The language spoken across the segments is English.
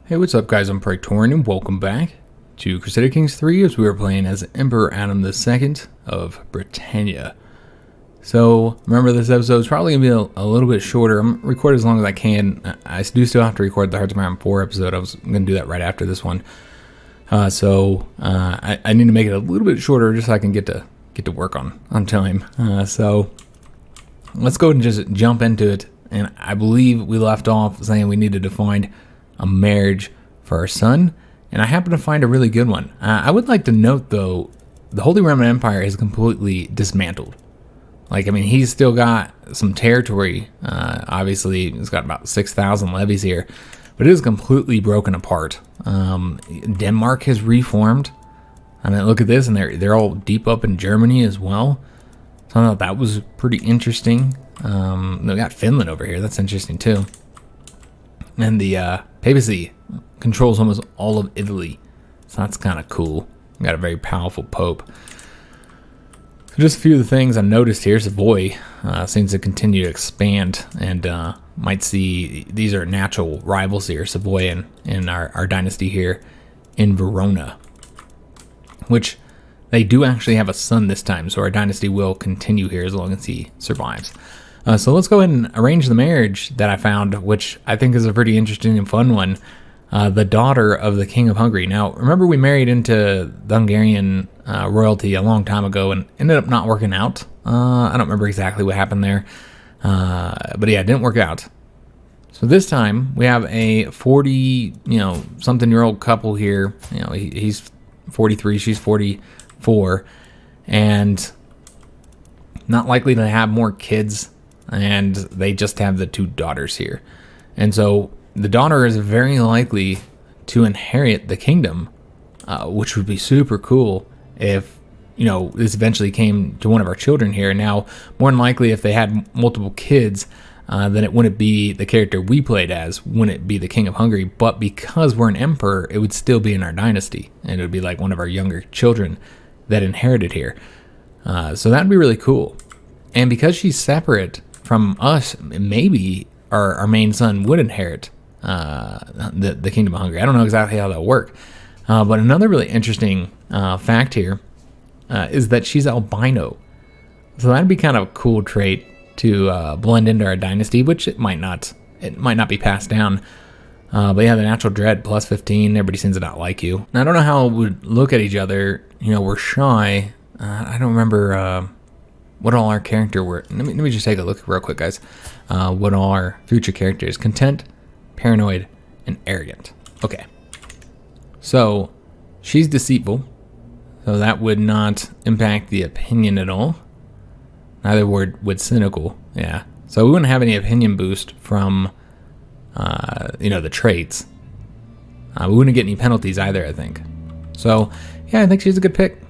Hey, what's up guys, I'm Praetorian and welcome back to Crusader Kings III as we are playing as Emperor Adam II of Britannia. So, remember this episode is probably going to be a little bit shorter. I'm recording as long as I can. I do still have to record the Hearts of Iron 4 episode. I was going to do that right after this one. I need to make it a little bit shorter just so I can get to work on time. So, let's go and just jump into it. And I believe we left off saying we needed to find a marriage for our son, and I happen to find a really good one. I would like to note, though, the Holy Roman Empire is completely dismantled. Like, I mean, he's still got some territory. Obviously, he's got about 6,000 levies here, but it is completely broken apart. Denmark has reformed. I mean, look at this, and they're all deep up in Germany as well. So I thought that was pretty interesting. We got Finland over here. That's interesting, too. And the papacy controls almost all of Italy. So that's kind of cool. We got a very powerful pope. So just a few of the things I noticed here. Savoy seems to continue to expand, and might see these are natural rivals here, Savoy and our dynasty here in Verona, which they do actually have a son this time, so our dynasty will continue here as long as he survives. So let's go ahead and arrange the marriage that I found, which I think is a pretty interesting and fun one. The daughter of the King of Hungary. Now, remember we married into the Hungarian royalty a long time ago and ended up not working out. I don't remember exactly what happened there. But yeah, it didn't work out. So this time we have a 40-something-year-old couple here. He's 43, she's 44, and not likely to have more kids. And they just have the two daughters here. And so the daughter is very likely to inherit the kingdom, which would be super cool if, this eventually came to one of our children here. Now, more than likely, if they had multiple kids, then it wouldn't be the character we played as, wouldn't be the King of Hungary. But because we're an emperor, it would still be in our dynasty. And it would be like one of our younger children that inherited here. So that'd be really cool. And because she's separate from us, maybe our main son would inherit the Kingdom of Hungary. I don't know exactly how that'll work. But another really interesting fact here is that she's albino. So that'd be kind of a cool trait to blend into our dynasty, which it might not be passed down. But yeah, the natural dread, plus 15, everybody seems to not like you. Now, I don't know how we would look at each other. We're shy. I don't remember what all our character were. Let me just take a look real quick, guys. What all our future characters: content, paranoid, and arrogant. Okay. So she's deceitful, so that would not impact the opinion at all. Neither would cynical. Yeah. So we wouldn't have any opinion boost from the traits. We wouldn't get any penalties either, I think. So yeah, I think she's a good pick.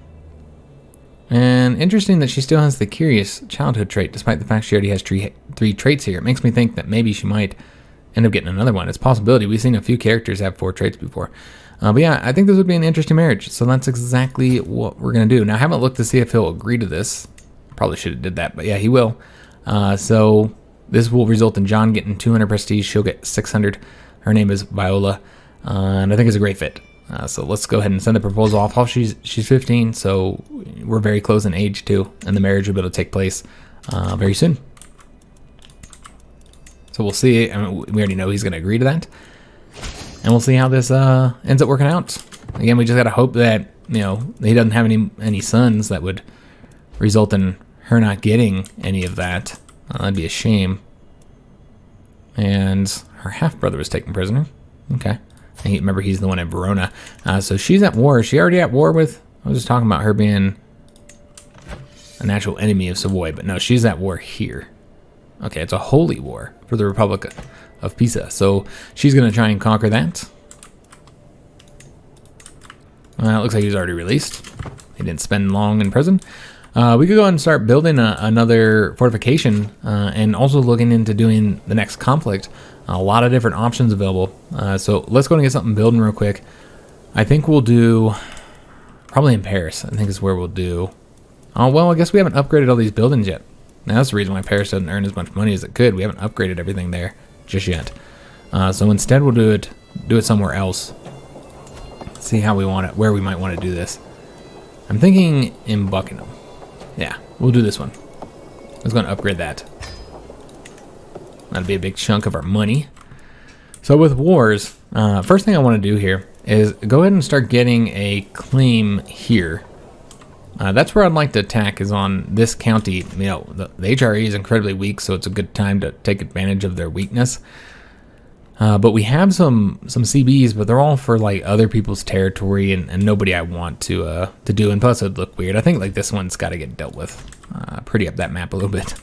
And interesting that she still has the curious childhood trait, despite the fact she already has three traits here. It makes me think that maybe she might end up getting another one. It's a possibility. We've seen a few characters have 4 traits before. But yeah, I think this would be an interesting marriage. So that's exactly what we're going to do. Now, I haven't looked to see if he'll agree to this. Probably should have did that, but yeah, he will. So this will result in John getting 200 prestige. She'll get 600. Her name is Viola. And I think it's a great fit. So let's go ahead and send the proposal off. She's 15, so we're very close in age too, and the marriage will be able to take place very soon. So we'll see. I mean, we already know he's going to agree to that, and we'll see how this ends up working out. Again, we just got to hope that he doesn't have any sons that would result in her not getting any of that. That'd be a shame. And her half brother was taken prisoner. Okay. Remember, he's the one in Verona. So she's at war. Is she already at war with... I was just talking about her being a natural enemy of Savoy. But no, she's at war here. Okay, it's a holy war for the Republic of Pisa. So she's going to try and conquer that. It looks like he's already released. He didn't spend long in prison. We could go ahead and start building another fortification. And also looking into doing the next conflict. A lot of different options available. So let's go and get something building real quick. I think we'll do probably in Paris. I think is where we'll do. Oh, well, I guess we haven't upgraded all these buildings yet. Now that's the reason why Paris doesn't earn as much money as it could. We haven't upgraded everything there just yet. So instead we'll do it do it somewhere else. See how we want it, where we might want to do this. I'm thinking in Buckingham. Yeah, we'll do this one. Let's go and upgrade that. That'll be a big chunk of our money. So with wars, first thing I want to do here is go ahead and start getting a claim here. That's where I'd like to attack, is on this county. You know, the HRE is incredibly weak, so it's a good time to take advantage of their weakness. But we have some CBs, but they're all for like other people's territory and nobody I want to do. And plus, it'd look weird. I think like this one's got to get dealt with. Pretty up that map a little bit.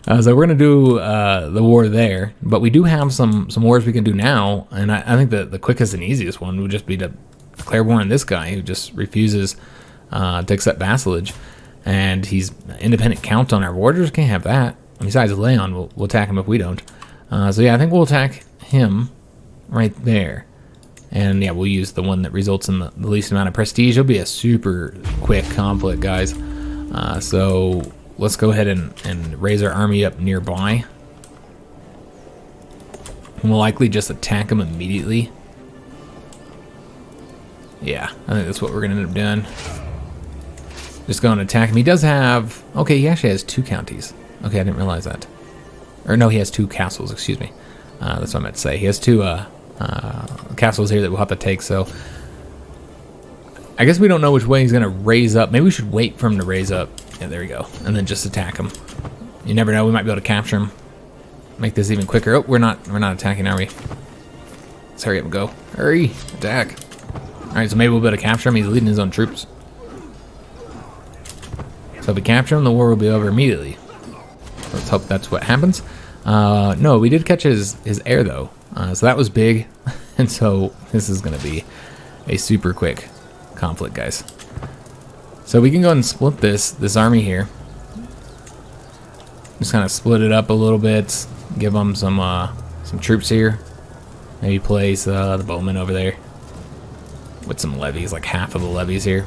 So we're gonna do the war there, but we do have some wars we can do now, and I think the quickest and easiest one would just be to declare war on this guy who just refuses to accept vassalage, and he's independent count on our borders. Can't have that. Besides Leon, we'll attack him if we don't. So yeah, I think we'll attack him right there, and yeah, we'll use the one that results in the least amount of prestige. It'll be a super quick conflict, guys. So let's go ahead and raise our army up nearby. We'll likely just attack him immediately. Yeah, I think that's what we're gonna end up doing. Just go and attack him. He does have, okay, he actually has 2 counties. Okay, I didn't realize that. Or no, he has 2 castles, excuse me. That's what I meant to say. He has 2 castles here that we'll have to take, so I guess we don't know which way he's gonna raise up. Maybe we should wait for him to raise up. Yeah, there we go. And then just attack him. You never know, we might be able to capture him. Make this even quicker. Oh, we're not attacking, are we? Let's hurry up and go. Hurry, attack. Alright, so maybe we'll be able to capture him. He's leading his own troops. So if we capture him, the war will be over immediately. Let's hope that's what happens. No, we did catch his heir though. So that was big. And so this is gonna be a super quick conflict, guys. So we can go and split this army here. Just kind of split it up a little bit. Give them some troops here. Maybe place the bowmen over there with some levies, like half of the levies here,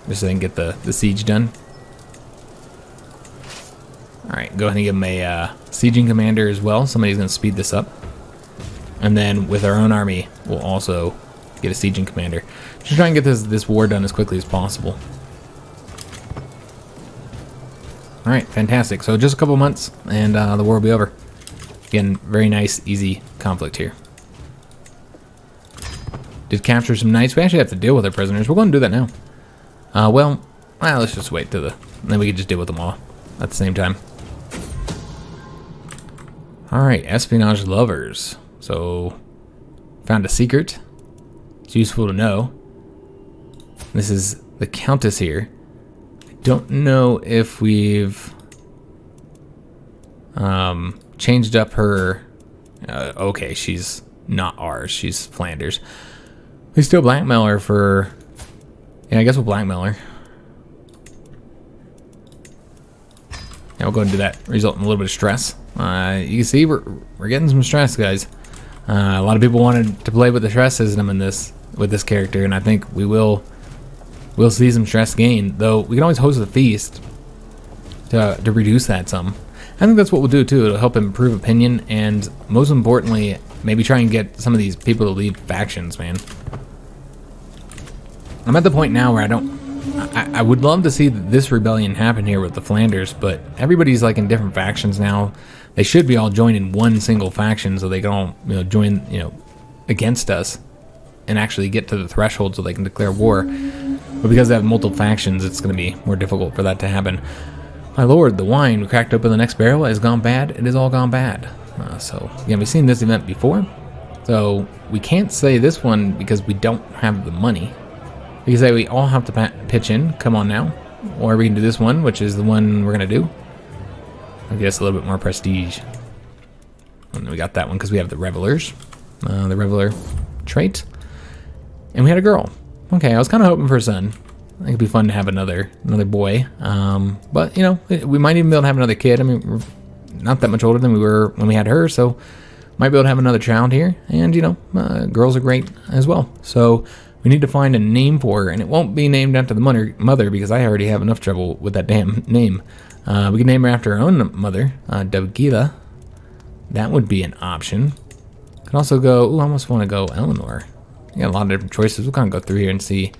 just so they can get the siege done. All right, go ahead and give them a sieging commander as well. Somebody's gonna speed this up, and then with our own army, we'll also get a sieging commander. Just try and get this war done as quickly as possible. All right, fantastic. So just a couple months, and the war will be over. Again, very nice, easy conflict here. Did capture some knights. We actually have to deal with our prisoners. We're going to do that now. Well, let's just wait till then we can just deal with them all at the same time. All right, espionage lovers. So, found a secret. It's useful to know. This is the Countess here. I don't know if we've changed up her. Okay, she's not ours. She's Flanders. We still blackmail her for. Yeah, I guess we'll blackmail her. Yeah, we'll go ahead and do that. Result in a little bit of stress. You can see we're getting some stress, guys. A lot of people wanted to play with the stress system with this character, and I think we'll see some stress gain. Though we can always host a feast to reduce that some. I think that's what we'll do too. It'll help improve opinion, and most importantly, maybe try and get some of these people to lead factions, man. I'm at the point now where I would love to see this rebellion happen here with the Flanders, but everybody's like in different factions now. They should be all joined in one single faction so they can all join against us and actually get to the threshold so they can declare war. But because they have multiple factions, it's going to be more difficult for that to happen. My lord, the wine we cracked open the next barrel has gone bad. It has all gone bad. So again, we've seen this event before, so we can't say this one because we don't have the money. We can say we all have to pitch in. Come on now. Or we can do this one, which is the one we're going to do. I guess a little bit more prestige. And we got that one because we have the Revelers. The Reveler trait. And we had a girl. Okay, I was kind of hoping for a son. I think it'd be fun to have another boy. But, we might even be able to have another kid. I mean, we're not that much older than we were when we had her, so might be able to have another child here. And, girls are great as well. So we need to find a name for her, and it won't be named after the mother because I already have enough trouble with that damn name. We can name her after our own mother, Davgila. That would be an option. Could Could also go, ooh, I almost want to go Eleanor. You got a lot of different choices. We'll kind of go through here and see.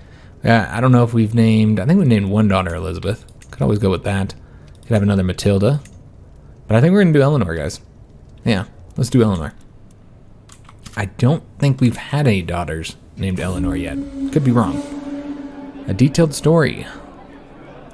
Yeah, I don't know if we've named, I think we named one daughter Elizabeth. Could always go with that. Could have another Matilda. But I think we're going to do Eleanor, guys. Yeah, let's do Eleanor. I don't think we've had any daughters named Eleanor yet. Could be wrong. A detailed story.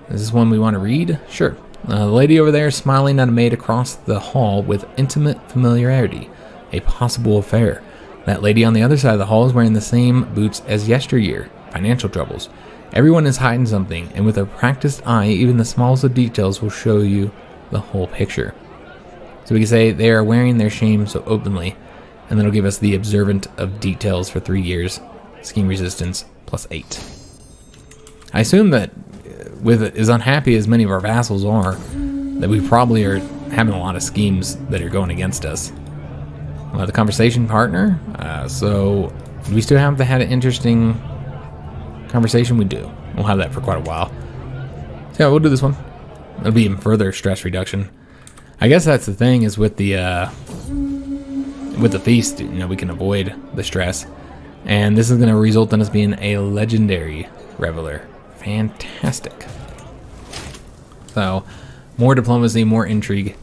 Is this one we want to read? Sure. The lady over there smiling at a maid across the hall with intimate familiarity. A possible affair. That lady on the other side of the hall is wearing the same boots as yesteryear. Financial troubles. Everyone is hiding something, and with a practiced eye, even the smallest of details will show you the whole picture. So we can say they are wearing their shame so openly, and that'll give us the observant of details for 3 years. Scheme resistance +8. I assume that with as unhappy as many of our vassals are, that we probably are having a lot of schemes that are going against us. The conversation partner. So do we still have had an interesting conversation? We do. We'll have that for quite a while. So yeah, we'll do this one. It'll be even further stress reduction. I guess that's the thing is with the feast, you know, we can avoid the stress. And this is going to result in us being a legendary reveler. Fantastic. So, more diplomacy, more intrigue,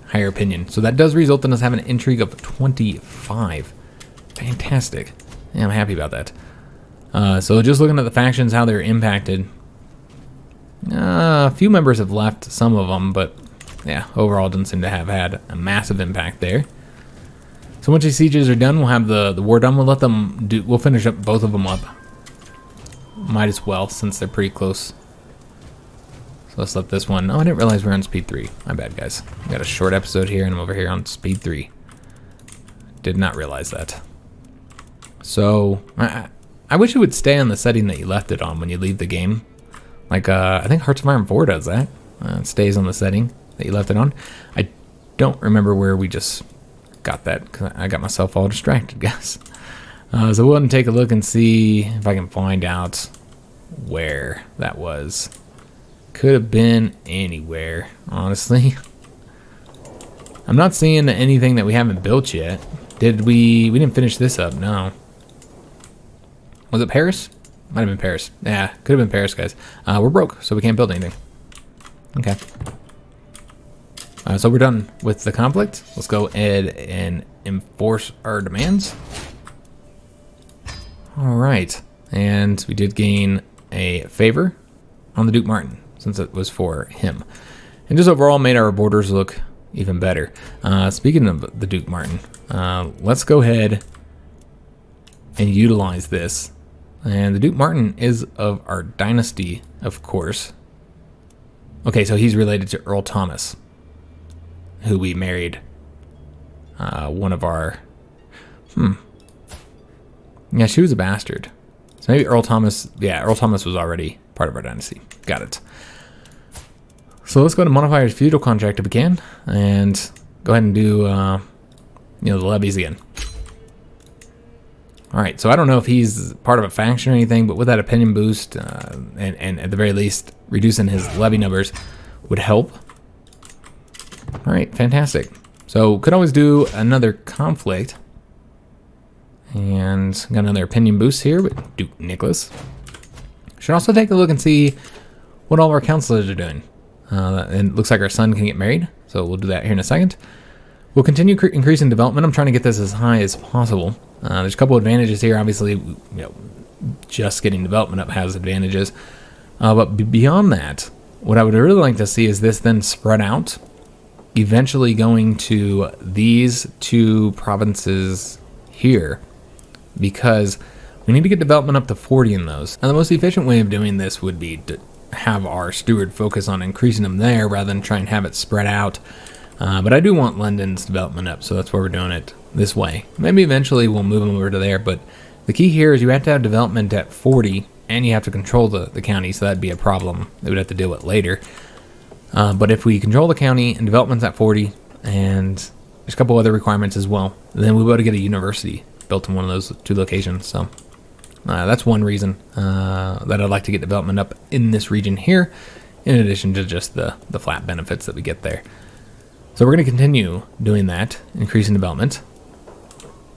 higher opinion. So that does result in us having an intrigue of 25. Fantastic. Yeah, I'm happy about that. So just looking at the factions, how they're impacted. A few members have left, some of them, but yeah, overall doesn't seem to have had a massive impact there. So once these sieges are done, we'll have the war done. We'll let them do. We'll finish up both of them up. Might as well, since they're pretty close. So let's let this one. Oh, I didn't realize we're on speed 3. My bad, guys. We got a short episode here, and I'm over here on speed 3. Did not realize that. So I wish it would stay on the setting that you left it on when you leave the game. Like I think Hearts of Iron 4 does that. It stays on the setting that you left it on. I don't remember where we just got that because I got myself all distracted, guys. So we'll take a look and see if I can find out where that was. Could have been anywhere, honestly. I'm not seeing anything that we haven't built yet. Did we didn't finish this up, no. Was it Paris? Might have been Paris. Yeah, could have been Paris, guys. We're broke, so we can't build anything. Okay. So we're done with the conflict. Let's go ahead and enforce our demands. All right, and we did gain a favor on the Duke Martin since it was for him, and just overall made our borders look even better. Speaking of the Duke Martin, let's go ahead and utilize this. And the Duke Martin is of our dynasty, of course. Okay, so he's related to Earl Thomas, who we married. One of our... Yeah, she was a bastard. So maybe Earl Thomas... Yeah, Earl Thomas was already part of our dynasty. Got it. So let's go to modify our feudal contract if we can. And go ahead and do, the levies again. Alright, so I don't know if he's part of a faction or anything, but with that opinion boost, and at the very least, reducing his levy numbers would help. Alright, fantastic. So, could always do another conflict. And got another opinion boost here with Duke Nicholas. Should also take a look and see what all of our counselors are doing. And it looks like our son can get married, so we'll do that here in a second. We'll continue increasing development. I'm trying to get this as high as possible. There's a couple advantages here. Obviously, just getting development up has advantages. But beyond that, what I would really like to see is this then spread out, eventually going to these two provinces here, because we need to get development up to 40 in those. And the most efficient way of doing this would be to have our steward focus on increasing them there rather than try and have it spread out. But I do want London's development up, so that's why we're doing it this way. Maybe eventually we'll move them over to there, but the key here is you have to have development at 40, and you have to control the county, so that'd be a problem that we'd have to deal with later. But if we control the county and development's at 40, and there's a couple other requirements as well, then we'll be able to get a university built in one of those two locations. So that's one reason that I'd like to get development up in this region here, in addition to just the flat benefits that we get there. So we're going to continue doing that, increasing development.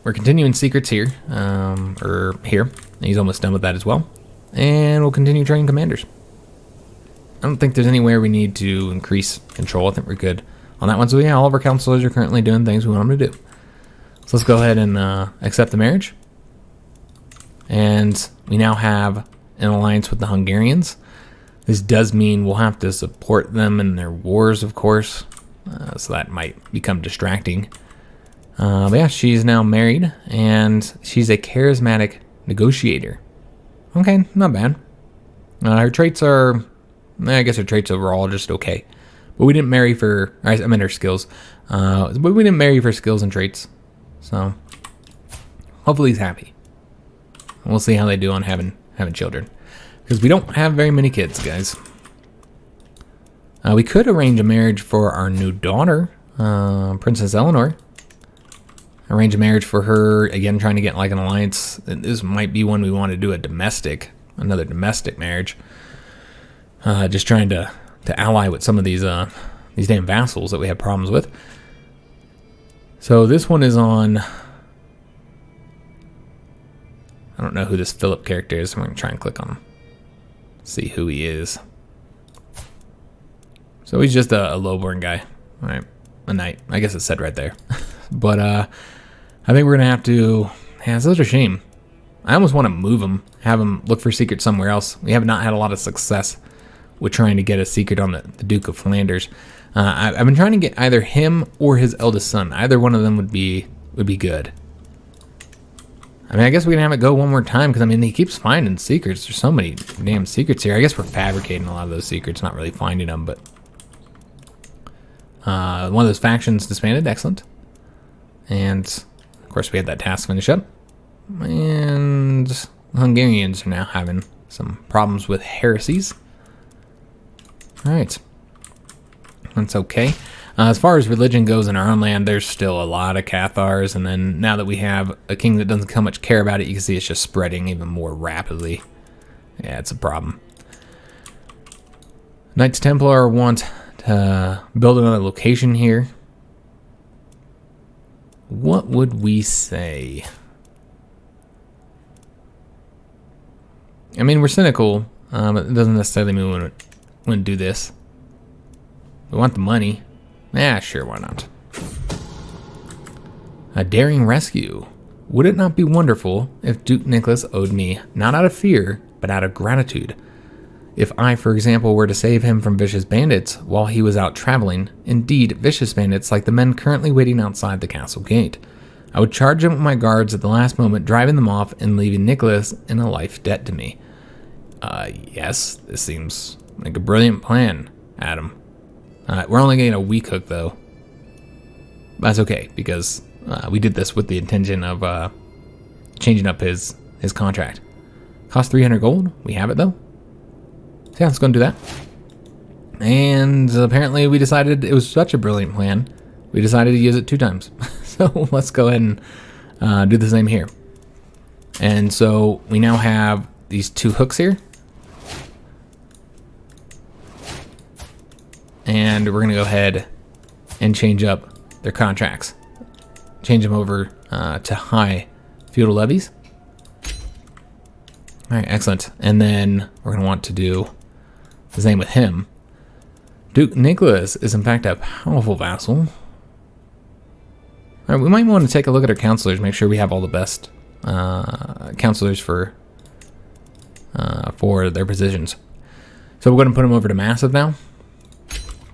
We're we're continuing secrets here, or here. He's almost done with that as well. And we'll continue training commanders. I don't think there's anywhere we need to increase control. I think we're good on that one. So yeah, all of our counselors are currently doing things we want them to do. So let's go ahead and accept the marriage. And we now have an alliance with the Hungarians. This does mean we'll have to support them in their wars, of course. So that might become distracting. But yeah, she's now married, and she's a charismatic negotiator. Okay, not bad. Her traits are, I guess her traits overall are just okay. But we didn't marry for, I meant her skills. But we didn't marry for skills and traits. So hopefully he's happy. We'll see how they do on having children. Because we don't have very many kids, guys. We could arrange a marriage for our new daughter, Princess Eleanor. Arrange a marriage for her, again, trying to get like an alliance. This might be one we want to do another domestic marriage. Just trying to ally with some of these damn vassals that we have problems with. So this one is on, I don't know who this Philip character is. I'm going to try and click on him. See who he is. So he's just a lowborn guy. All right, a knight. I guess it said right there. But I think we're going to have to... Yeah, it's such a shame. I almost want to move him, have him look for secrets somewhere else. We have not had a lot of success with trying to get a secret on the Duke of Flanders. I've been trying to get either him or his eldest son. Either one of them would be good. I mean, I guess we can have it go one more time, because, I mean, he keeps finding secrets. There's so many damn secrets here. I guess we're fabricating a lot of those secrets, not really finding them, but... one of those factions disbanded. Excellent. And, of course, we had that task finish up. And the Hungarians are now having some problems with heresies. All right. That's okay. As far as religion goes in our own land, there's still a lot of Cathars. And then now that we have a king that doesn't so much care about it, you can see it's just spreading even more rapidly. Yeah, it's a problem. Knights Templar want to build another location here. What would we say? I mean, we're cynical, but it doesn't necessarily mean we wouldn't do this. We want the money. Yeah, sure, why not? A daring rescue. Would it not be wonderful if Duke Nicholas owed me, not out of fear, but out of gratitude? If I, for example, were to save him from vicious bandits while he was out traveling, indeed vicious bandits like the men currently waiting outside the castle gate, I would charge him with my guards at the last moment, driving them off and leaving Nicholas in a life debt to me. Yes, this seems like a brilliant plan, Adam. We're only getting a weak hook, though. That's okay, because we did this with the intention of changing up his contract. Cost 300 gold. We have it, though. So yeah, let's go and do that. And apparently we decided it was such a brilliant plan, we decided to use it 2 times. So let's go ahead and do the same here. And so we now have these 2 hooks here. And we're going to go ahead and change up their contracts. Change them over to high feudal levies. All right, excellent. And then we're going to want to do the same with him. Duke Nicholas is in fact a powerful vassal. All right, we might want to take a look at our counselors, make sure we have all the best counselors for their positions. So we're going to put him over to massive now.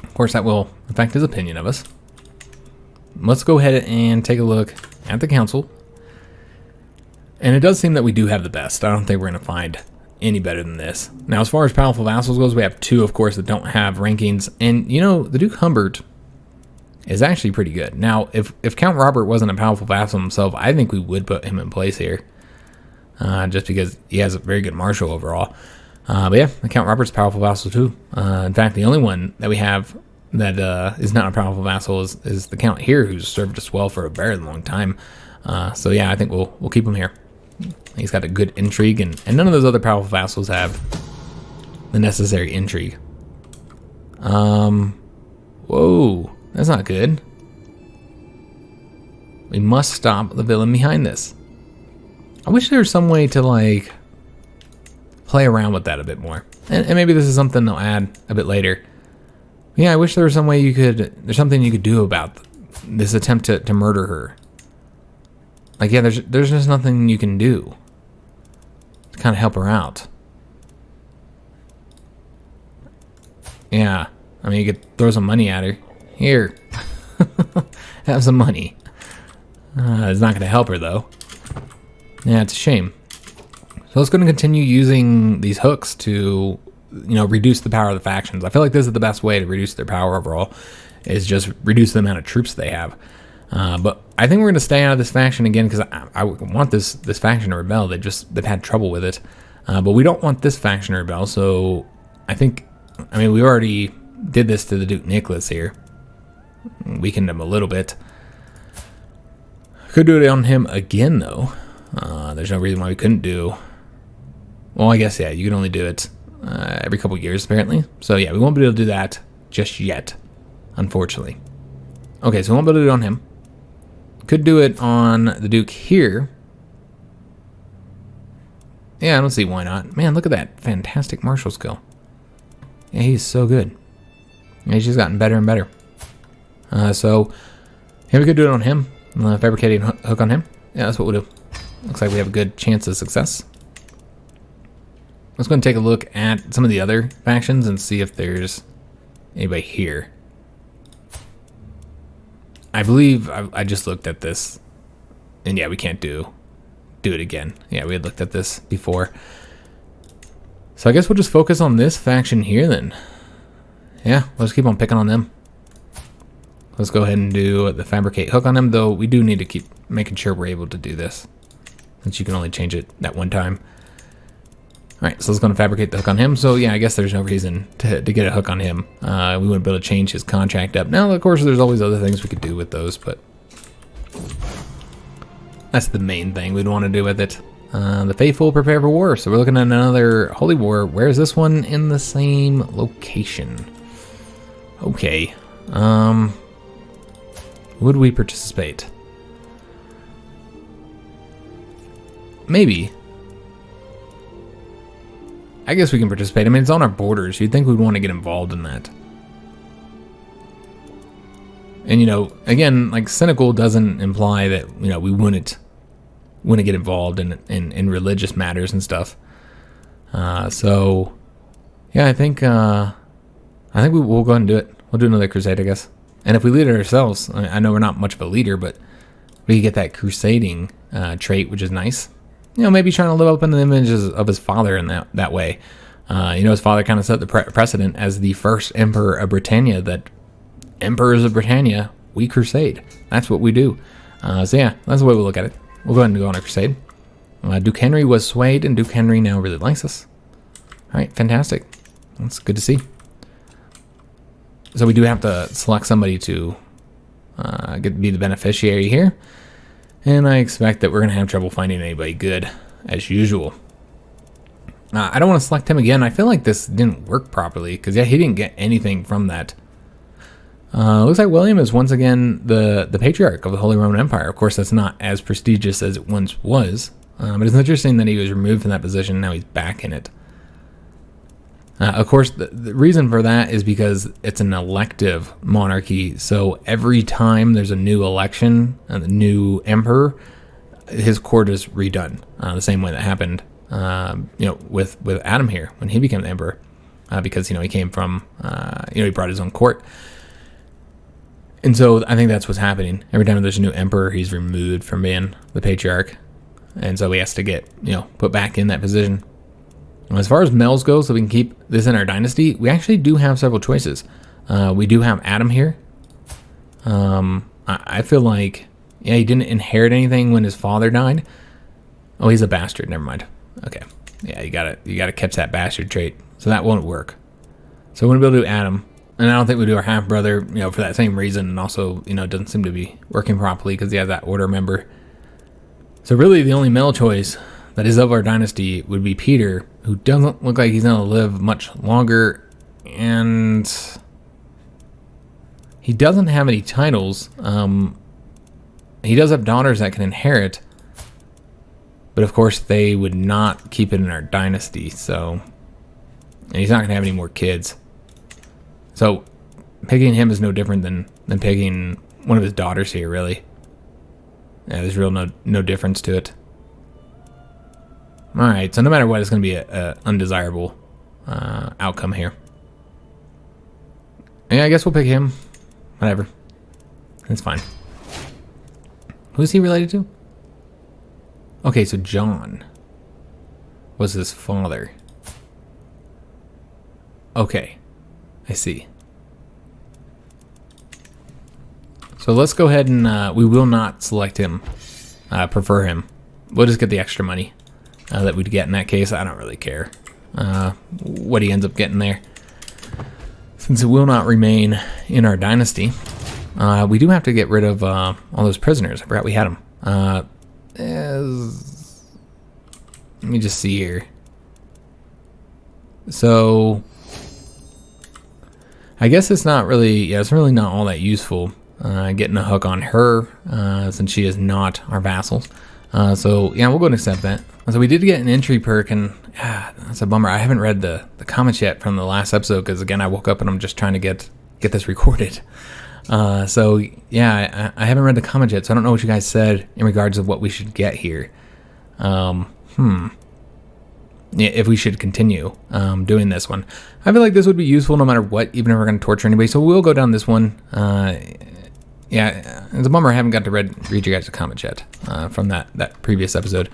Of course, that will affect his opinion of us. Let's go ahead and take a look at the council. And it does seem that we do have the best. I don't think we're going to find any better than this. Now, as far as powerful vassals goes, we have 2, of course, that don't have rankings. And, you know, the Duke Humbert is actually pretty good. Now, if Count Robert wasn't a powerful vassal himself, I think we would put him in place here. Just because he has a very good marshal overall. But yeah, the Count Robert's a powerful vassal too. In fact, the only one that we have that is not a powerful vassal is the Count here, who's served us well for a very long time. So yeah, I think we'll keep him here. He's got a good intrigue, and none of those other powerful vassals have the necessary intrigue. Whoa, that's not good. We must stop the villain behind this. I wish there was some way to, like, play around with that a bit more. And maybe this is something they'll add a bit later. Yeah, I wish there was some way there's something you could do about this attempt to murder her. Like, yeah, there's just nothing you can do to kind of help her out. Yeah, I mean, you could throw some money at her. Here, have some money. It's not going to help her, though. Yeah, it's a shame. So it's going to continue using these hooks to, reduce the power of the factions. I feel like this is the best way to reduce their power overall, is just reduce the amount of troops they have. But I think we're going to stay out of this faction again, because I want this faction to rebel. They've had trouble with it. But we don't want this faction to rebel, so we already did this to the Duke Nicholas here. Weakened him a little bit. Could do it on him again, though. There's no reason why we couldn't do... Well, I guess, yeah, you can only do it every couple years, apparently. So, yeah, we won't be able to do that just yet, unfortunately. Okay, so we won't be able to do it on him. Could do it on the Duke here. Yeah, I don't see why not. Man, look at that fantastic martial skill. Yeah, he's so good. Yeah, he's just gotten better and better. So, yeah, we could do it on him. Fabricating hook on him. Yeah, that's what we'll do. Looks like we have a good chance of success. Let's go and take a look at some of the other factions and see if there's anybody here. I believe I just looked at this, and yeah, we can't do it again. Yeah, we had looked at this before. So I guess we'll just focus on this faction here then. Yeah, let's keep on picking on them. Let's go ahead and do the fabricate hook on them, though we do need to keep making sure we're able to do this, since you can only change it that one time. Alright, so let's go and fabricate the hook on him. So yeah, I guess there's no reason to get a hook on him. We wouldn't be able to change his contract up. Now, of course, there's always other things we could do with those, but that's the main thing we'd want to do with it. The faithful prepare for war. So we're looking at another holy war. Where is this one? In the same location. Okay. Would we participate? Maybe. I guess we can participate. I mean, it's on our borders. You'd think we'd want to get involved in that. And, again, like, cynical doesn't imply that, we wouldn't get involved in religious matters and stuff. So, yeah, I think we'll go ahead and do it. We'll do another crusade, I guess. And if we lead it ourselves, I know we're not much of a leader, but we get that crusading trait, which is nice. Maybe trying to live up in the images of his father in that way. His father kind of set the precedent as the first emperor of Britannia, that emperors of Britannia, we crusade. That's what we do. So yeah, that's the way we'll look at it. We'll go ahead and go on a crusade. Duke Henry was swayed, and Duke Henry now really likes us. All right, fantastic. That's good to see. So we do have to select somebody to be the beneficiary here. And I expect that we're going to have trouble finding anybody good, as usual. I don't want to select him again. I feel like this didn't work properly, because, yeah, he didn't get anything from that. Looks like William is once again the patriarch of the Holy Roman Empire. Of course, that's not as prestigious as it once was. But it's interesting that he was removed from that position, and now he's back in it. Of course, the reason for that is because it's an elective monarchy. So every time there's a new election and a new emperor, his court is redone. The same way that happened, with Adam here when he became the emperor, because he came from, he brought his own court. And so I think that's what's happening. Every time there's a new emperor, he's removed from being the patriarch, and so he has to get put back in that position. As far as males go, so we can keep this in our dynasty, we actually do have several choices. We do have Adam here. I feel like, yeah, he didn't inherit anything when his father died. Oh, he's a bastard. Never mind. Okay. Yeah, you gotta catch that bastard trait. So that won't work. So we're gonna be able to do Adam. And I don't think we do our half brother, for that same reason. And also, it doesn't seem to be working properly because he has that order member. So really the only male choice that is of our dynasty would be Peter, who doesn't look like he's going to live much longer, and he doesn't have any titles. he does have daughters that can inherit, but of course they would not keep it in our dynasty, so... And he's not going to have any more kids. So, picking him is no different than picking one of his daughters here, really. Yeah, there's real no difference to it. Alright, so no matter what, it's going to be a undesirable outcome here. Yeah, I guess we'll pick him. Whatever. That's fine. Who's he related to? Okay, so John was his father. Okay, I see. So let's go ahead and we will not select him, prefer him. We'll just get the extra money that we'd get in that case. I don't really care what he ends up getting there. Since it will not remain in our dynasty, we do have to get rid of all those prisoners. I forgot we had them. Let me just see here. So... I guess it's not really, it's really not all that useful getting a hook on her since she is not our vassals. So yeah, we'll go and accept that. So we did get an entry perk, and that's a bummer. I haven't read the comments yet from the last episode because again, I woke up and I'm just trying to get this recorded. So yeah, I haven't read the comments yet, so I don't know what you guys said in regards of what we should get here. Yeah, if we should continue doing this one. I feel like this would be useful no matter what, even if we're going to torture anybody. So we'll go down this one. Yeah, it's a bummer I haven't got to read you guys' comments yet from that previous episode.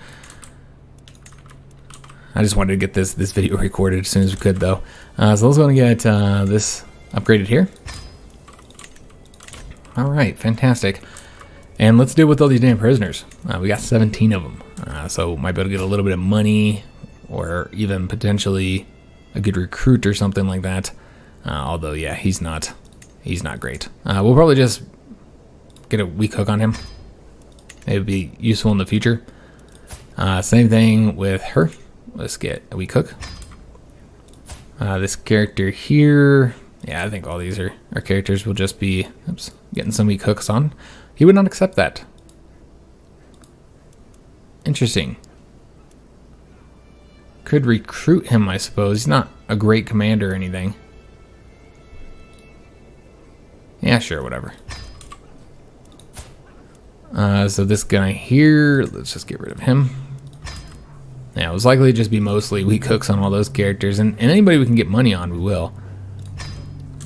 I just wanted to get this video recorded as soon as we could, though. So let's go and get this upgraded here. All right, fantastic. And let's deal with all these damn prisoners. We got 17 of them. So might be able to get a little bit of money, or even potentially a good recruit or something like that. Although, yeah, he's not great. We'll probably just get a weak hook on him. It would be useful in the future. Same thing with her. Let's get a weak hook. This character here, yeah, I think all these are characters will just be getting some weak hooks on. He would not accept that. Interesting. Could recruit him, I suppose. He's not a great commander or anything. Yeah, sure, whatever. So this guy here, let's just get rid of him. Yeah, it was likely to just be mostly weak hooks on all those characters, and anybody we can get money on, we will.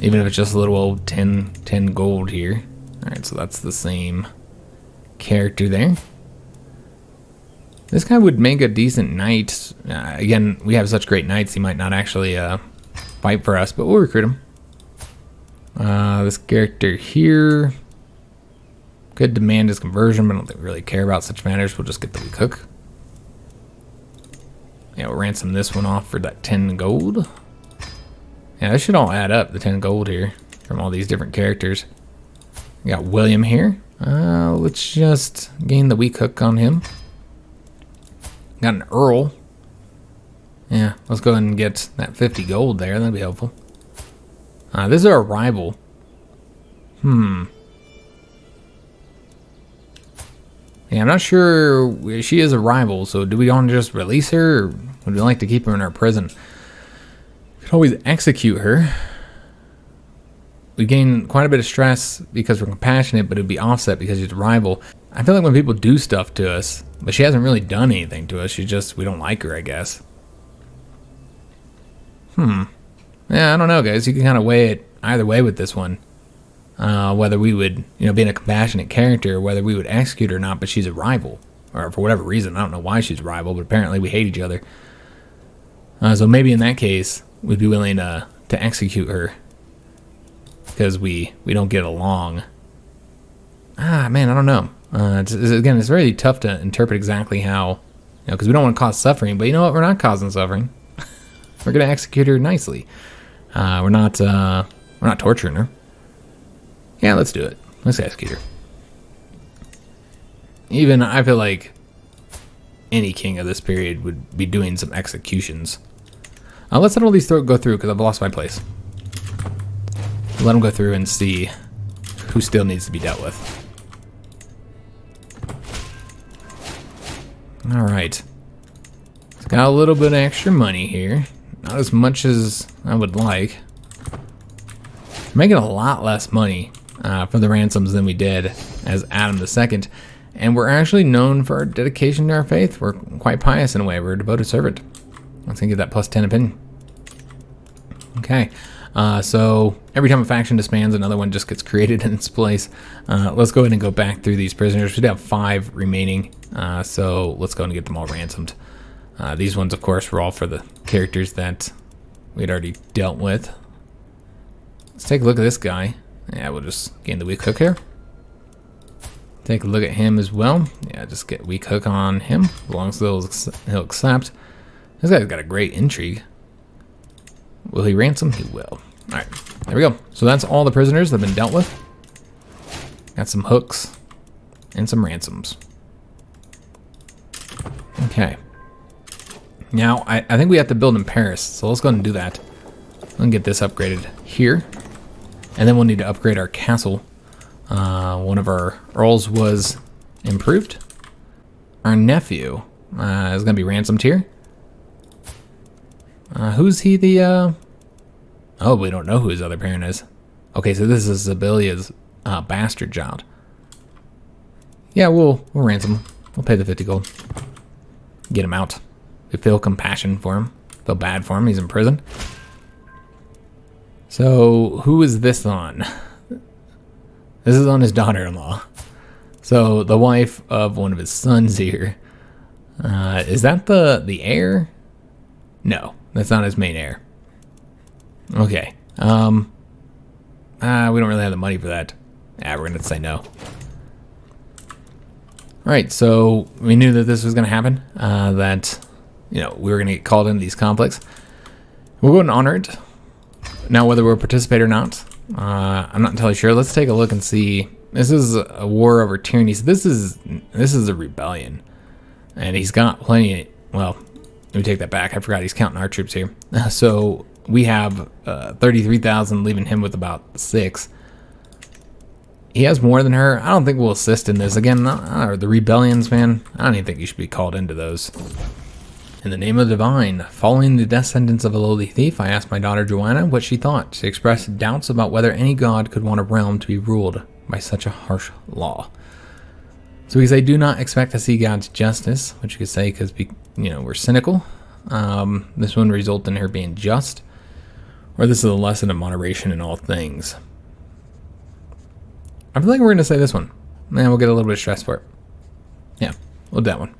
Even if it's just a little old 10 gold here. Alright, so that's the same character there. This guy would make a decent knight. Again, we have such great knights, he might not actually fight for us, but we'll recruit him. This character here could demand his conversion, but I don't think we really care about such matters. We'll just get the weak hook. Yeah, we'll ransom this one off for that 10 gold. Yeah, this should all add up, the 10 gold here, from all these different characters. We got William here. Let's just gain the weak hook on him. Got an Earl. Yeah, let's go ahead and get that 50 gold there. That'd be helpful. This is our rival. Yeah, I'm not sure. She is a rival, so do we want to just release her, or would we like to keep her in our prison? We could always execute her. We gain quite a bit of stress because we're compassionate, but it'd be offset because she's a rival. I feel like when people do stuff to us, but she hasn't really done anything to us, we don't like her, I guess. Yeah, I don't know, guys. You can kind of weigh it either way with this one. Whether we would, being a compassionate character, or whether we would execute her or not, but she's a rival. Or for whatever reason, I don't know why she's a rival, but apparently we hate each other. So maybe in that case, we'd be willing to execute her. Because we don't get along. Man, I don't know. Again, it's very tough to interpret exactly how, because we don't want to cause suffering, but you know what? We're not causing suffering. We're going to execute her nicely. We're not torturing her. Yeah, let's do it. Let's execute her. Even, I feel like any king of this period would be doing some executions. Let's let all these go through, because I've lost my place. Let them go through and see who still needs to be dealt with. All right. It's got a little bit of extra money here. Not as much as I would like. Making a lot less money for the ransoms than we did as Adam II. And we're actually known for our dedication to our faith. We're quite pious in a way. We're a devoted servant. Let's get that +10 opinion. Okay. So every time a faction disbands, another one just gets created in its place. Let's go ahead and go back through these prisoners. We do have 5 remaining. So let's go and get them all ransomed. These ones, of course, were all for the characters that we had already dealt with. Let's take a look at this guy. Yeah, we'll just gain the weak hook here. Take a look at him as well. Yeah, just get weak hook on him. As long as he'll accept. This guy's got a great intrigue. Will he ransom? He will. Alright, there we go. So that's all the prisoners that have been dealt with. Got some hooks and some ransoms. Okay. Now, I think we have to build in Paris, so let's go ahead and do that. I'll get this upgraded here. And then we'll need to upgrade our castle. One of our earls was improved. Our nephew is going to be ransomed here. Who's he the... Oh, we don't know who his other parent is. Okay, so this is Zabilia's bastard child. Yeah, we'll ransom him. We'll pay the 50 gold. Get him out. We feel compassion for him. Feel bad for him. He's in prison. So, who is this on? This is on his daughter-in-law. So, the wife of one of his sons here. Is that the heir? No, that's not his main heir. Okay. We don't really have the money for that. Yeah, we're going to say no. Alright, so we knew that this was going to happen. That, we were going to get called into these conflicts. We'll go and honor it. Now, whether we'll participate or not, I'm not entirely sure. Let's take a look and see. This is a war over tyranny. So this is a rebellion. And he's got plenty, well, let me take that back. I forgot he's counting our troops here. So we have 33,000, leaving him with about 6. He has more than her. I don't think we'll assist in this. Again, the rebellions, man. I don't even think you should be called into those. In the name of the divine, following the death sentence of a lowly thief, I asked my daughter Joanna what she thought. She expressed doubts about whether any god could want a realm to be ruled by such a harsh law. So we say, do not expect to see God's justice, which you could say because we're cynical. This one result in her being just, or this is a lesson of moderation in all things. I feel like we're going to say this one. Man, we'll get a little bit of stress for it. Yeah, we'll do that one.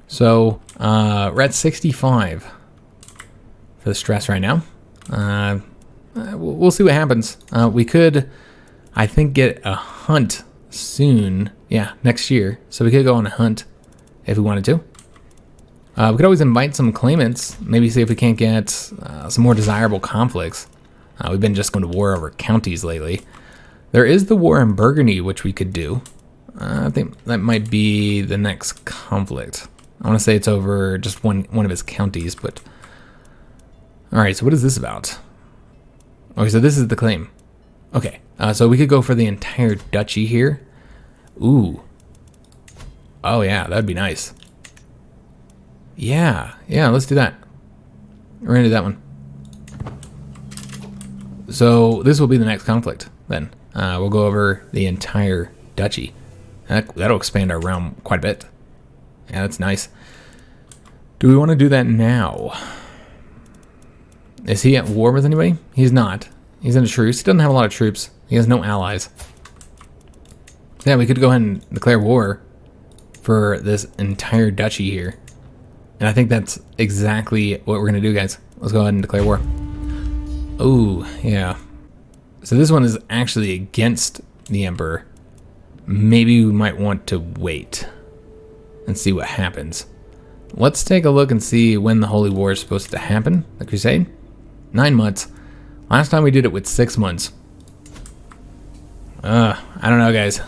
So, we're at 65 for the stress right now. We'll see what happens. We could, I think, get a hunt soon. Yeah, next year. So we could go on a hunt if we wanted to. We could always invite some claimants. Maybe see if we can't get some more desirable conflicts. We've been just going to war over counties lately. There is the war in Burgundy, which we could do. I think that might be the next conflict. I want to say it's over just one of his counties, but... Alright, so what is this about? Okay, so this is the claim. Okay, so we could go for the entire duchy here. Ooh. Oh yeah, that'd be nice. Yeah, let's do that. We're gonna do that one. So this will be the next conflict, then. We'll go over the entire duchy. That'll expand our realm quite a bit. Yeah, that's nice. Do we want to do that now? Is he at war with anybody? He's not. He's in a truce. He doesn't have a lot of troops. He has no allies. Yeah, we could go ahead and declare war for this entire duchy here. And I think that's exactly what we're going to do, guys. Let's go ahead and declare war. Oh, yeah. So this one is actually against the Emperor. Maybe we might want to wait and see what happens. Let's take a look and see when the Holy War is supposed to happen, the Crusade. 9 months. Last time we did it with 6 months. I don't know, guys.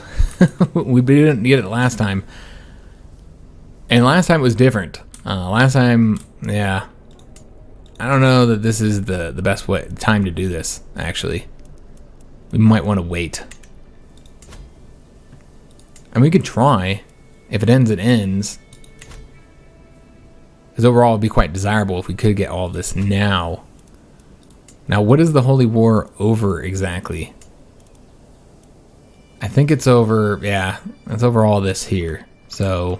We didn't get it last time. And last time it was different. Last time, yeah. I don't know that this is the best time to do this, actually. We might want to wait. And we could try. If it ends, it ends. Because overall, it'd be quite desirable if we could get all of this now. Now, what is the Holy War over exactly? I think it's over, yeah, it's over all this here. So,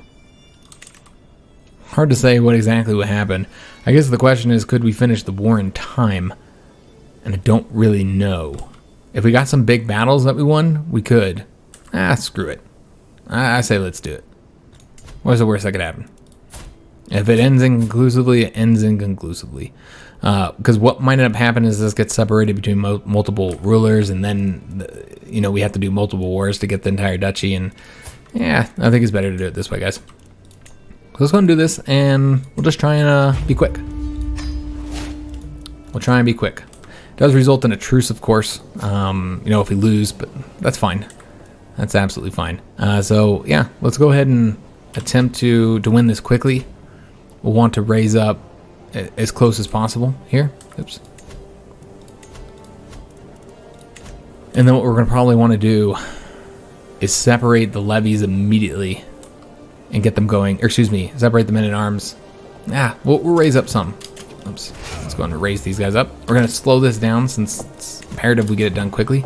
hard to say what exactly would happen. I guess the question is, could we finish the war in time? And I don't really know. If we got some big battles that we won, we could. Screw it. I say let's do it. What's the worst that could happen? If it ends inconclusively, it ends inconclusively. Because what might end up happening is this gets separated between multiple rulers, and then, you know, we have to do multiple wars to get the entire duchy, and yeah, I think it's better to do it this way, guys. So let's go and do this, and we'll just try and be quick. We'll try and be quick. It does result in a truce, of course, you know, if we lose, but that's fine. That's absolutely fine. So yeah, let's go ahead and attempt to win this quickly. We'll want to raise up as close as possible here. Oops. And then what we're going to probably want to do is separate the levies immediately and get them going. Or excuse me, separate the men at arms. We'll raise up some. Oops. Let's go ahead and raise these guys up. We're going to slow this down since it's imperative we get it done quickly.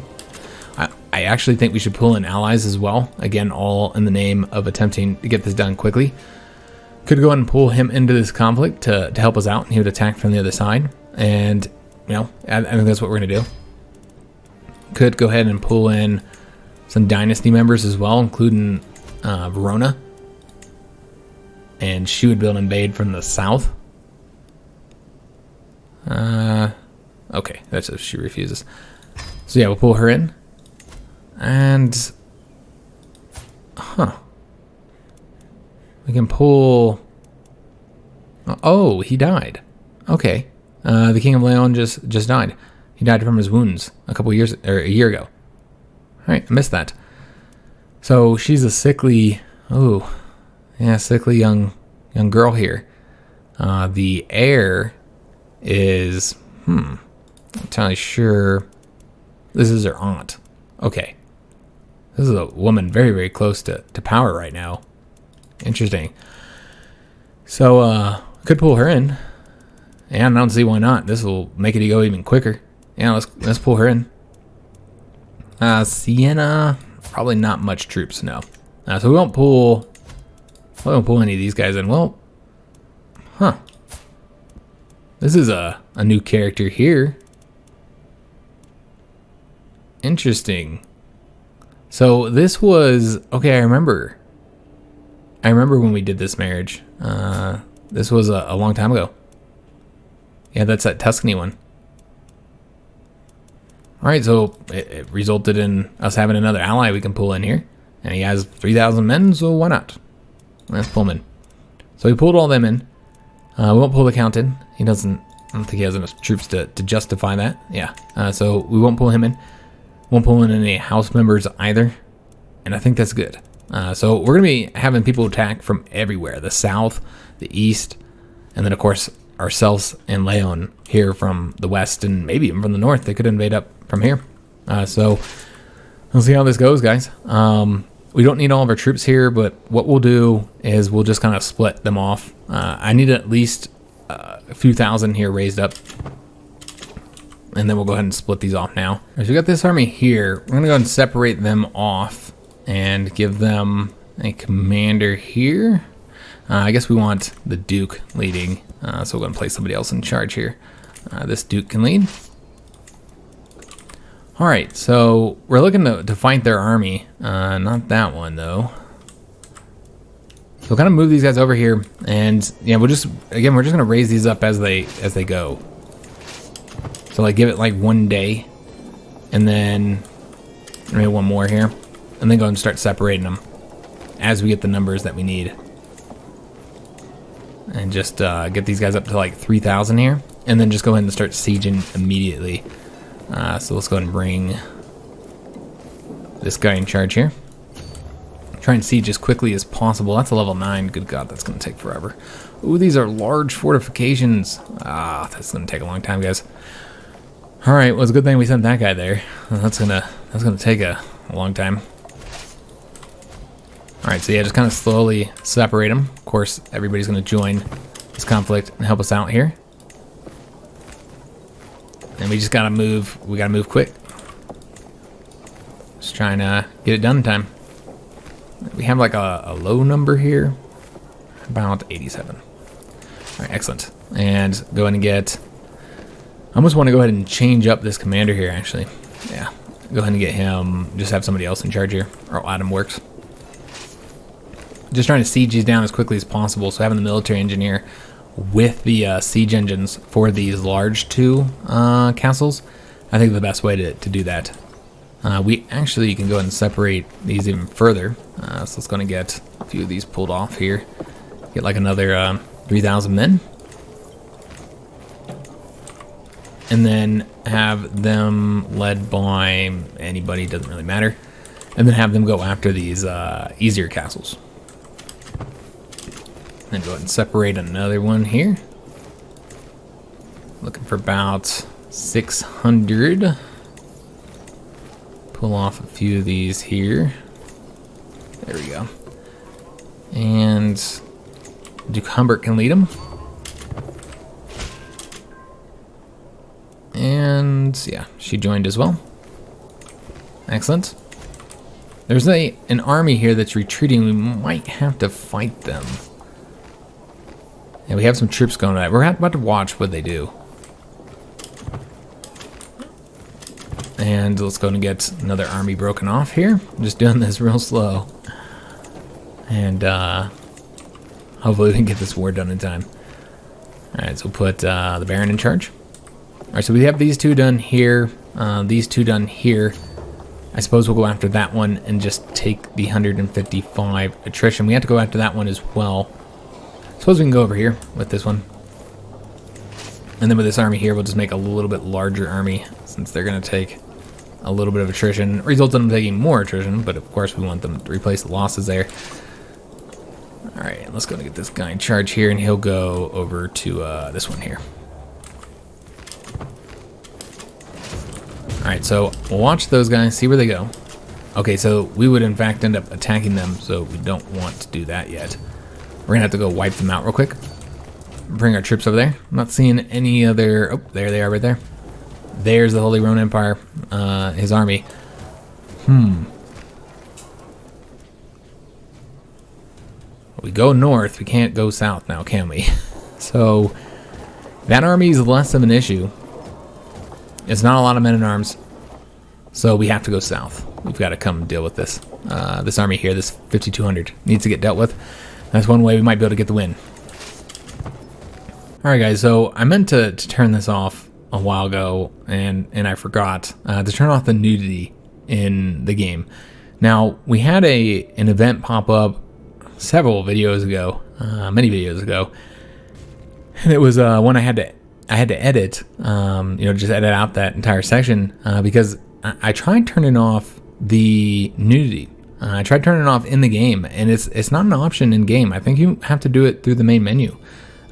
I actually think we should pull in allies as well. Again, all in the name of attempting to get this done quickly. Could go ahead and pull him into this conflict to help us out, and he would attack from the other side. And, you know, I think that's what we're going to do. Could go ahead and pull in some dynasty members as well, including Verona. And she would be able to invade from the south. Okay, that's if she refuses. So yeah, we'll pull her in. And, we can pull, oh, he died. Okay. The King of Leon just died. He died from his wounds a year ago. All right, I missed that. So she's a sickly, sickly young girl here. The heir is, I'm not entirely sure. This is her aunt. Okay. This is a woman very, very close to power right now. Interesting. So, could pull her in. And I don't see why not. This will make it go even quicker. Yeah, let's pull her in. Siena, probably not much troops, no. So we won't pull any of these guys in. Well, this is a new character here. Interesting. So this was, okay, I remember when we did this marriage. This was a long time ago. Yeah, that's that Tuscany one. All right, so it resulted in us having another ally we can pull in here. And he has 3,000 men, so why not? Let's pull him in. So we pulled all them in. We won't pull the count in. I don't think he has enough troops to justify that. Yeah, so we won't pull him in. Won't pull in any house members either. And I think that's good. So we're going to be having people attack from everywhere. The south, the east, and then of course ourselves and Leon here from the west, and maybe even from the north. They could invade up from here. So we'll see how this goes, guys. We don't need all of our troops here, but what we'll do is we'll just kind of split them off. I need at least a few thousand here raised up. And then we'll go ahead and split these off now. So we got this army here. We're going to go ahead and separate them off and give them a commander here. I guess we want the Duke leading. So we're going to place somebody else in charge here. This Duke can lead. All right, so we're looking to fight their army. Not that one, though. So we'll kind of move these guys over here. And yeah, we're just going to raise these up as they go. So like give it like 1 day, and then maybe one more here, and then go and start separating them as we get the numbers that we need. And just get these guys up to like 3,000 here, and then just go ahead and start sieging immediately. So let's go ahead and bring this guy in charge here. Try and siege as quickly as possible. That's a level 9. Good God, that's going to take forever. Ooh, these are large fortifications. That's going to take a long time, guys. All right, well, it's a good thing we sent that guy there. That's gonna take a long time. All right, so yeah, just kind of slowly separate them. Of course, everybody's gonna join the this conflict and help us out here. And we just gotta move. We gotta move quick. Just trying to get it done in time. We have like a low number here, about 87. All right, excellent. And go ahead and get. I almost want to go ahead and change up this commander here. Actually, yeah. Go ahead and get him. Just have somebody else in charge here, or Adam works. Just trying to siege these down as quickly as possible. So having the military engineer with the siege engines for these large two castles, I think the best way to do that. We actually can go ahead and separate these even further. So let's go and get a few of these pulled off here. Get like another 3,000 men. And then have them led by anybody, doesn't really matter. And then have them go after these easier castles. Then go ahead and separate another one here. Looking for about 600. Pull off a few of these here. There we go. And Duke Humbert can lead them. And yeah, she joined as well. Excellent. There's an army here that's retreating. We might have to fight them. Yeah, we have some troops going at it. We're about to watch what they do. And let's go and get another army broken off here. I'm just doing this real slow. And hopefully we can get this war done in time. Alright, so we'll put the Baron in charge. Alright, so we have these two done here. These two done here. I suppose we'll go after that one and just take the 155 attrition. We have to go after that one as well. Suppose we can go over here with this one. And then with this army here, we'll just make a little bit larger army since they're going to take a little bit of attrition. Results in them taking more attrition, but of course we want them to replace the losses there. Alright, let's go and get this guy in charge here, and he'll go over to this one here. Alright, so we'll watch those guys, see where they go. Okay, so we would in fact end up attacking them, so we don't want to do that yet. We're gonna have to go wipe them out real quick. Bring our troops over there. I'm not seeing any other... Oh, there they are right there. There's the Holy Roman Empire, his army. We go north, we can't go south now, can we? So, that army is less of an issue. It's not a lot of men in arms, so we have to go south. We've got to come deal with this. This army here, this 5,200, needs to get dealt with. That's one way we might be able to get the win. Alright guys, so I meant to turn this off a while ago, and I forgot to turn off the nudity in the game. Now, we had an event pop up several videos ago, many videos ago, and it was one I had to edit, just edit out that entire section, because I tried turning off the nudity. I tried turning it off in the game, and it's not an option in game. I think you have to do it through the main menu.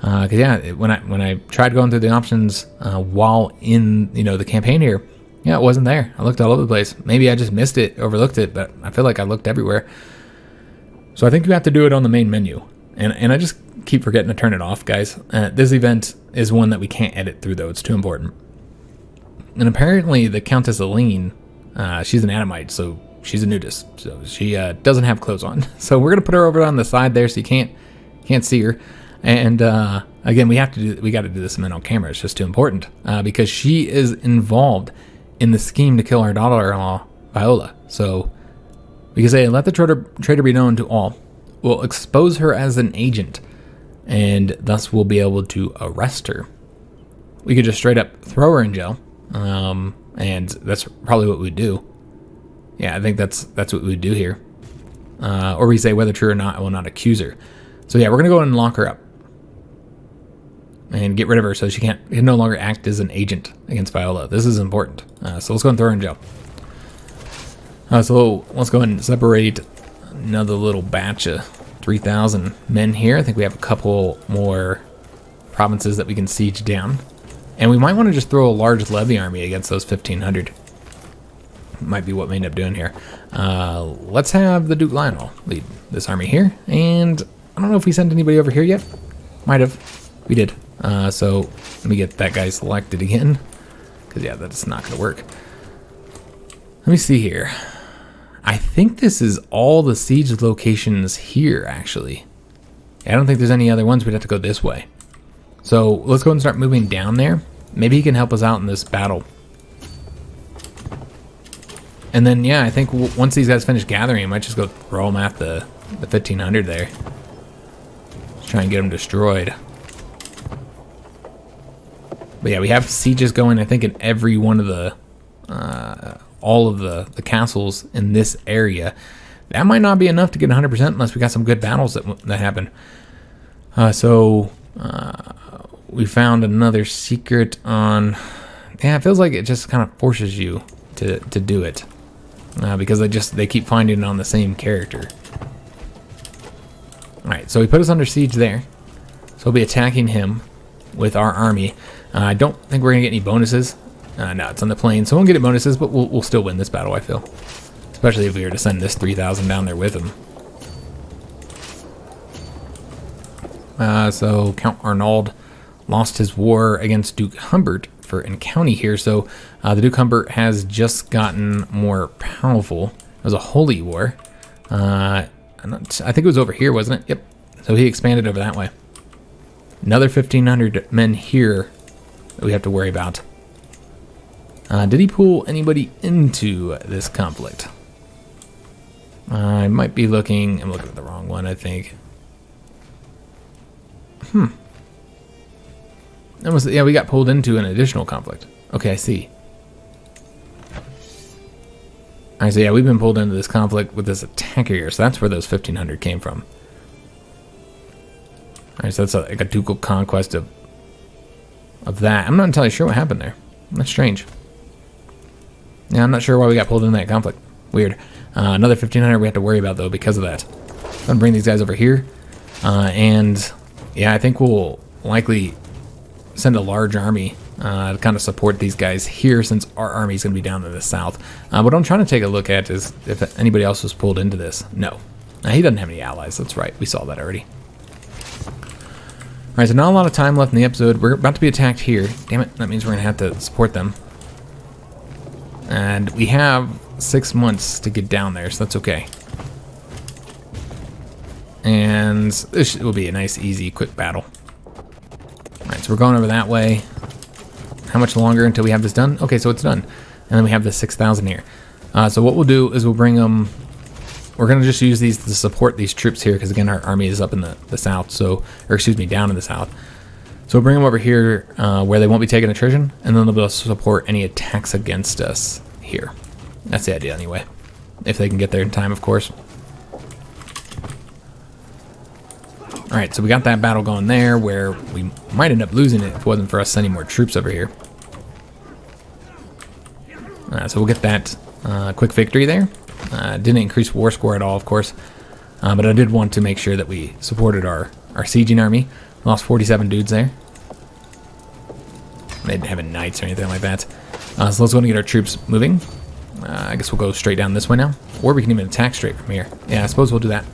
Cause yeah, when I tried going through the options while in the campaign here, yeah, it wasn't there. I looked all over the place. Maybe I just missed it, overlooked it, but I feel like I looked everywhere. So I think you have to do it on the main menu, and I just keep forgetting to turn it off, guys. This event is one that we can't edit through though; it's too important. And apparently, the Countess Aline, she's an Adamite, so she's a nudist, so she doesn't have clothes on. So we're gonna put her over on the side there, so you can't see her. And again, we got to do this on camera. It's just too important because she is involved in the scheme to kill our daughter-in-law Viola. So we can say, let the traitor be known to all. We'll expose her as an agent, and thus we'll be able to arrest her. We could just straight up throw her in jail, and that's probably what we'd do. Yeah, I think that's what we'd do here. Or we say, whether true or not, I will not accuse her. So yeah, we're gonna go and lock her up and get rid of her so she can no longer act as an agent against Viola. This is important. So let's go and throw her in jail. So let's go and separate another little batch of 3,000 men here. I think we have a couple more provinces that we can siege down. And we might want to just throw a large levy army against those 1,500. Might be what we end up doing here. Let's have the Duke Lionel lead this army here. And I don't know if we sent anybody over here yet. Might have. we did. So let me get that guy selected again. Because, yeah, that's not going to work. Let me see here. I think this is all the siege locations here, actually. I don't think there's any other ones. We'd have to go this way. So let's go and start moving down there. Maybe he can help us out in this battle. And then, yeah, I think once these guys finish gathering, I might just go throw them at the 1500 there. Just try and get them destroyed. But yeah, we have sieges going, I think, in every one of the, all of the castles in this area. That might not be enough to get 100% unless we got some good battles that happen. We found another secret on... Yeah, it feels like it just kind of forces you to do it. Because they keep finding it on the same character. Alright, so he put us under siege there. So we'll be attacking him with our army. I don't think we're going to get any bonuses. No, it's on the plain, so we won't get bonuses, but we'll still win this battle, I feel. Especially if we were to send this 3,000 down there with him. So Count Arnauld lost his war against Duke Humbert in county here, so the Duke Humbert has just gotten more powerful. It was a holy war. I think it was over here, wasn't it? Yep. So he expanded over that way. Another 1,500 men here that we have to worry about. Did he pull anybody into this conflict? I might be looking... I'm looking at the wrong one, I think. Yeah, we got pulled into an additional conflict. Okay, I see. I see, yeah, we've been pulled into this conflict with this attacker here, so that's where those 1,500 came from. Alright, so that's like a ducal conquest of that. I'm not entirely sure what happened there. That's strange. Yeah, I'm not sure why we got pulled into that conflict. Weird. Another 1,500 we have to worry about, though, because of that. I'm going to bring these guys over here. And, yeah, I think we'll likely send a large army to kind of support these guys here, since our army is going to be down in the south. What I'm trying to take a look at is if anybody else was pulled into this. No. He doesn't have any allies. That's right. We saw that already. Alright, so not a lot of time left in the episode. We're about to be attacked here. Damn it. That means we're going to have to support them. And we have 6 months to get down there, so that's okay. And this will be a nice, easy, quick battle. Alright, so we're going over that way. How much longer until we have this done? Okay, so it's done. And then we have the 6,000 here. So what we'll do is we'll bring them... We're going to just use these to support these troops here, because again, our army is up in the south, so... Or excuse me, down in the south. So we'll bring them over here where they won't be taking attrition, and then they'll be able to support any attacks against us here. That's the idea anyway. If they can get there in time, of course. Alright, so we got that battle going there, where we might end up losing it if it wasn't for us sending more troops over here. So we'll get that quick victory there. Didn't increase war score at all, of course. But I did want to make sure that we supported our sieging army. Lost 47 dudes there. They didn't have any knights or anything like that. So let's go and get our troops moving. I guess we'll go straight down this way now. Or we can even attack straight from here. Yeah, I suppose we'll do that.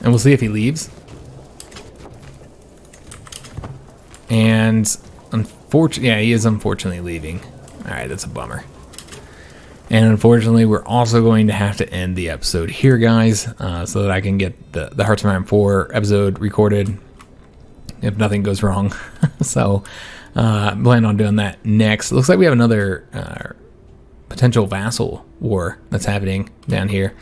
And we'll see if he leaves. And unfortunately, yeah, he is unfortunately leaving. Alright, that's a bummer. And unfortunately, we're also going to have to end the episode here, guys, so that I can get the Hearts of Iron 4 episode recorded if nothing goes wrong. So, I'm planning on doing that next. It looks like we have another potential vassal war that's happening down here.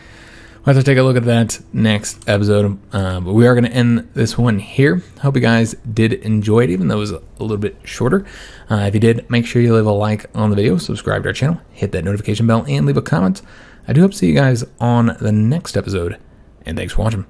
We'll have to take a look at that next episode, but we are going to end this one here. Hope you guys did enjoy it, even though it was a little bit shorter. If you did, make sure you leave a like on the video, subscribe to our channel, hit that notification bell, and leave a comment. I do hope to see you guys on the next episode, and thanks for watching.